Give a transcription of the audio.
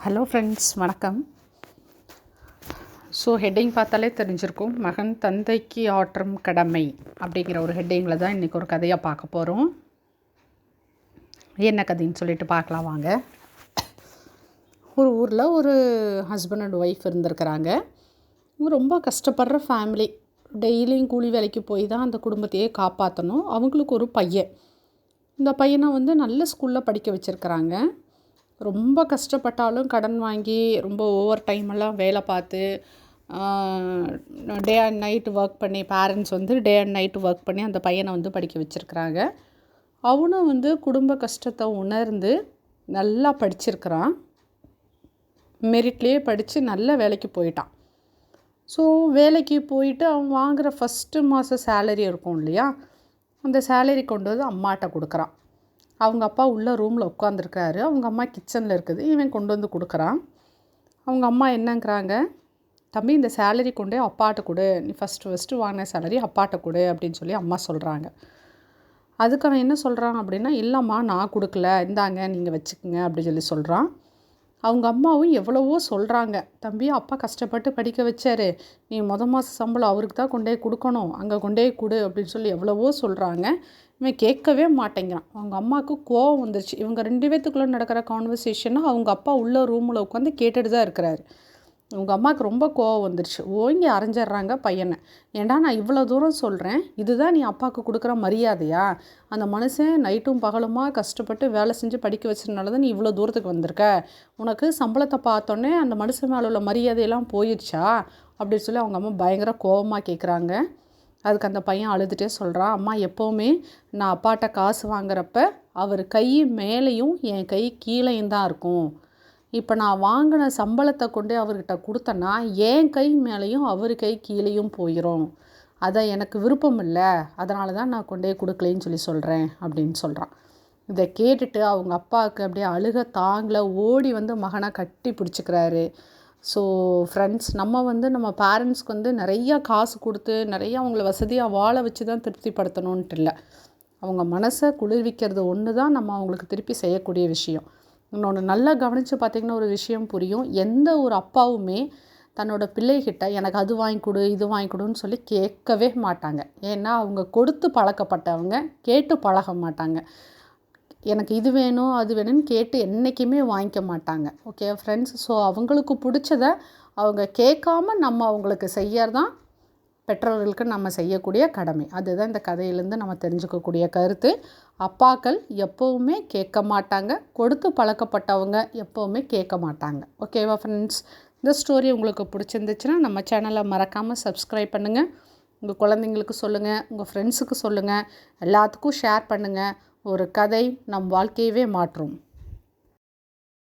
Hello friends, வணக்கம். So heading பார்த்தாலே தெரிஞ்சிருக்கும். மகன் தந்தைக்கு ஆற்றும் கடமை அப்படிங்கிற ஒரு ஹெட்டிங்கில் தான் இன்றைக்கி ஒரு கதையாக பார்க்க போகிறோம். என்ன கதைன்னு சொல்லிட்டு பார்க்கலாம் வாங்க. ஒரு ஊரில் ஒரு ஹஸ்பண்ட் அண்ட் ஒய்ஃப் இருந்திருக்கிறாங்க. இவங்க ரொம்ப கஷ்டப்படுற ஃபேமிலி. டெய்லியும் கூலி வேலைக்கு போய் தான் அந்த குடும்பத்தையே காப்பாற்றணும். அவங்களுக்கு ஒரு பையன். இந்த பையனை நல்ல ஸ்கூலில் படிக்க வச்சுருக்கிறாங்க. ரொம்ப கஷ்டப்பட்டாலும் கடன் வாங்கி ரொம்ப ஓவர் டைமெல்லாம் வேலை பார்த்து டே அண்ட் நைட் ஒர்க் பண்ணி parents day and night work பண்ணி அந்த பையனை படிக்க வச்சுருக்குறாங்க. அவனும் குடும்ப கஷ்டத்தை உணர்ந்து நல்லா படிச்சிருக்கிறான். மெரிட்லேயே படித்து நல்ல வேலைக்கு போயிட்டான். ஸோ வேலைக்கு போயிட்டு அவன் வாங்குகிற ஃபஸ்ட்டு மாதம் சேலரி இருக்கும் இல்லையா, அந்த சேலரி கொண்டு அம்மாட்ட கொடுக்குறான். அவங்க அப்பா உள்ளே ரூமில் உட்காந்துருக்காரு. அவங்க அம்மா கிச்சனில் இருக்குது. இவன் கொண்டு கொடுக்குறான். அவங்க அம்மா என்னங்கிறாங்க, தம்பி இந்த சேலரி கொண்டு அப்பாட்ட கொடு, நீ ஃபஸ்ட்டு வாங்கின சேலரி அப்பாட்ட கொடு அப்படின்னு சொல்லி அம்மா சொல்கிறாங்க. அதுக்கு அவன் என்ன சொல்கிறான் அப்படின்னா, இல்லைம்மா நான் கொடுக்கல, இந்தாங்க நீங்கள் வச்சுக்கோங்க அப்படின்னு சொல்லி சொல்கிறான். அவங்க அம்மாவும் எவ்வளவோ சொல்கிறாங்க, தம்பி அப்பா கஷ்டப்பட்டு படிக்க வச்சாரு, நீ மாத சம்பளம் அவருக்கு தான் கொண்டே கொடுக்கணும், அங்கே கொண்டே கொடு அப்படின்னு சொல்லி எவ்வளவோ சொல்கிறாங்க. இவன் கேட்கவே மாட்டேங்கிறான். அவங்க அம்மாவுக்கு கோவம் வந்துருச்சு. இவங்க 2 பேத்துக்குள்ளே நடக்கிற கான்வர்சேஷனை அவங்க அப்பா உள்ள ரூமில் உட்காந்து கேட்டுட்டு தான் இருக்கிறாரு. அவங்க அம்மாவுக்கு ரொம்ப கோவம் வந்துருச்சு. ஓங்கி அரைஞ்சிட்றாங்க பையனை. ஏண்டா நான் இவ்வளோ தூரம் சொல்கிறேன், இதுதான் நீ அப்பாவுக்கு கொடுக்குற மரியாதையா? அந்த மனுஷன் நைட்டும் பகலுமா கஷ்டப்பட்டு வேலை செஞ்சு படிக்க வச்சதுனால தான் நீ இவ்வளோ தூரத்துக்கு வந்திருக்க. உனக்கு சம்பளத்தை பார்த்தோன்னே அந்த மனுஷன் மேலே உள்ள மரியாதையெல்லாம் போயிடுச்சா அப்படின்னு சொல்லி அவங்க அம்மா பயங்கர கோவமாக கேட்குறாங்க. அதுக்கு அந்த பையன் அழுதுகிட்டே சொல்கிறான், அம்மா எப்போவுமே நான் அப்பாட்ட காசு வாங்குறப்ப அவர் கை மேலேயும் என் கை கீழேயும் தான் இருக்கும். இப்போ நான் வாங்கின சம்பளத்தை கொண்டு அவர்கிட்ட கொடுத்தேன்னா என் கை மேலேயும் அவர் கை கீழேயும் போயிடும். அதை எனக்கு விருப்பம் இல்லை, அதனால தான் நான் கொண்டே கொடுக்கலேன்னு சொல்லி சொல்கிறேன் அப்படின்னு சொல்கிறான். இதை கேட்டுட்டு அவங்க அப்பாவுக்கு அப்படியே அழுக தாங்கலை. ஓடி மகனை கட்டி பிடிச்சிக்கிறாரு. ஸோ ஃப்ரெண்ட்ஸ், நம்ம நம்ம பேரண்ட்ஸ்க்கு நிறையா காசு கொடுத்து நிறையா அவங்கள வசதியாக வாழ வச்சு தான் திருப்திப்படுத்தணுன்ட்டு இல்லை. அவங்க மனசை குளிர்விக்கிறது ஒன்று தான் நம்ம அவங்களுக்கு திருப்பி செய்யக்கூடிய விஷயம். இன்னொன்று நல்லா கவனித்து பார்த்திங்கன்னா ஒரு விஷயம் புரியும். எந்த ஒரு அப்பாவுமே தன்னோட பிள்ளைகிட்ட எனக்கு அது வாங்கி கொடு இது வாங்கி கொடுன்னு சொல்லி கேட்கவே மாட்டாங்க. ஏன்னா அவங்க கொடுத்து பழக்கப்பட்டவங்க, கேட்டு பழக மாட்டாங்க. எனக்கு இது வேணும் அது வேணும்னு கேட்டு என்றைக்குமே வாங்கிக்க மாட்டாங்க. ஓகே ஃப்ரெண்ட்ஸ், ஸோ அவங்களுக்கு பிடிச்சத அவங்க கேட்காம நம்ம அவங்களுக்கு செய்யறதான் பெற்றோர்களுக்கு நம்ம செய்யக்கூடிய கடமை. அதுதான் இந்த கதையிலேருந்து நம்ம தெரிஞ்சுக்கக்கூடிய கருத்து. அப்பாக்கள் எப்போவுமே கேட்க மாட்டாங்க, கொடுத்து பழக்கப்பட்டவங்க எப்போவுமே கேட்க மாட்டாங்க. ஓகேவா ஃப்ரெண்ட்ஸ்? இந்த ஸ்டோரி உங்களுக்கு பிடிச்சிருந்துச்சுன்னா நம்ம சேனலை மறக்காமல் சப்ஸ்கிரைப் பண்ணுங்கள். உங்கள் குழந்தைங்களுக்கு சொல்லுங்கள், உங்கள் ஃப்ரெண்ட்ஸுக்கு சொல்லுங்கள், எல்லாத்துக்கும் ஷேர் பண்ணுங்கள். ஒரு கதை நம் வாழ்க்கையவே மாற்றும்.